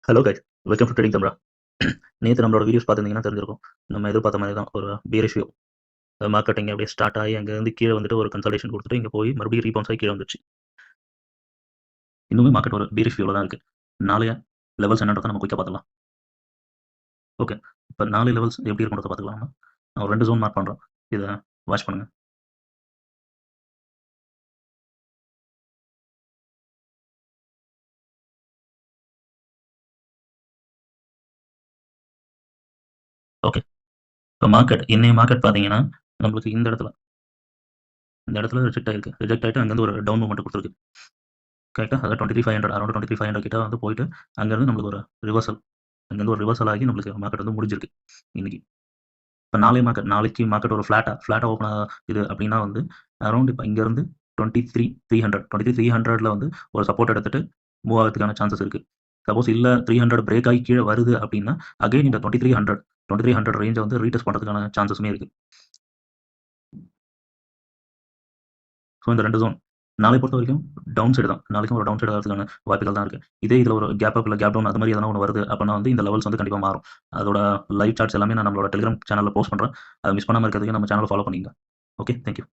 Hello guys, welcome to trading தமிழா. நேற்று நம்மளோட videos பார்த்துருந்தீங்கன்னா தெரிஞ்சிருக்கும். நம்ம எதிர்பார்த்த மாதிரி தான் ஒரு பியரிஷ் வியூ. மார்க்கெட்டிங் அப்படியே ஸ்டார்ட் ஆகி அங்கேருந்து கீழே வந்துட்டு ஒரு கன்சல்டேஷன் கொடுத்துட்டு இங்கே போய் மறுபடியும் ரீபவுன்ஸ் ஆகி கீழே வந்துச்சு. இன்னுமே மார்க்கெட் ஒரு பியரிஷ் வியூவில் தான் இருக்குது. நாளைய லெவல்ஸ் என்னன்றதை நம்ம குயிக்காக பார்த்துக்கலாம். ஓகே, இப்போ 4 லெவல்ஸ் எப்படி இருக்குன்றதை பார்த்துக்கலாம். நான் ஒரு 2 ஜோன் மார்க் பண்ணுறோம். இதை வாட்ச் பண்ணுங்கள். ஓகே, இப்போ இன்னைய மார்க்கெட் பார்த்தீங்கன்னா நம்மளுக்கு இந்த இடத்துல ரிஜெக்ட் ஆகிட்டு அங்கேருந்து ஒரு டவுன் மூவ்மெண்ட் கொடுத்துருக்கு. கரெக்டாக அதாவது 23,500 அரௌண்ட் 23,500 கிட்ட வந்து போயிட்டு அங்கேருந்து நம்மளுக்கு ஒரு ரிவர்சல் அங்கேருந்து ஒரு ரிவர்சல் ஆகி நம்மளுக்கு மார்க்கெட் வந்து முடிஞ்சிருக்கு இன்னைக்கு. இப்போ நாளைக்கு மார்க்கெட் ஒரு ஃப்ளாட்டாக ஓப்பன் இது அப்படின்னா வந்து அரௌண்ட் இப்போ இங்கேருந்து 23,300 வந்து ஒரு சப்போர்ட் எடுத்துட்டு மூவ் ஆகிறதுக்கான சான்சஸ் இருக்குது. சப்போஸ் இல்லை 300 பிரேக் ஆகி கீழே வருது அப்படின்னா அகைன் இந்த 2300 ரேஞ்சை வந்து ரீடெஸ்ட் பண்ணுறதுக்கான சான்சஸுமே இருக்குது. ஸோ இந்த 2 ஜோன் நாளை பொறுத்த வரைக்கும் டவுன் சைடு தான். நாளைக்கும் ஒரு டவுன் சைடு வரதுக்கான வாய்ப்புகள் தான் இருக்குது. இதே இதில் ஒரு கேப் அப் இல்லை கேப் டவுன் அது மாதிரி எதனா ஒன்று வருது அப்படின்னா வந்து இந்த லெவல்ஸ் வந்து கண்டிப்பாக மாறும். அதோட லைவ் சார்ட்ஸ் எல்லாமே நான் நம்மளோட டெலிகிராம் சேனலில் போஸ்ட் பண்ணுறேன். அதை மிஸ் பண்ணாமல் இருக்கிறதுக்கு நம்ம சேனலை ஃபாலோ பண்ணிங்க. Okay, thank you.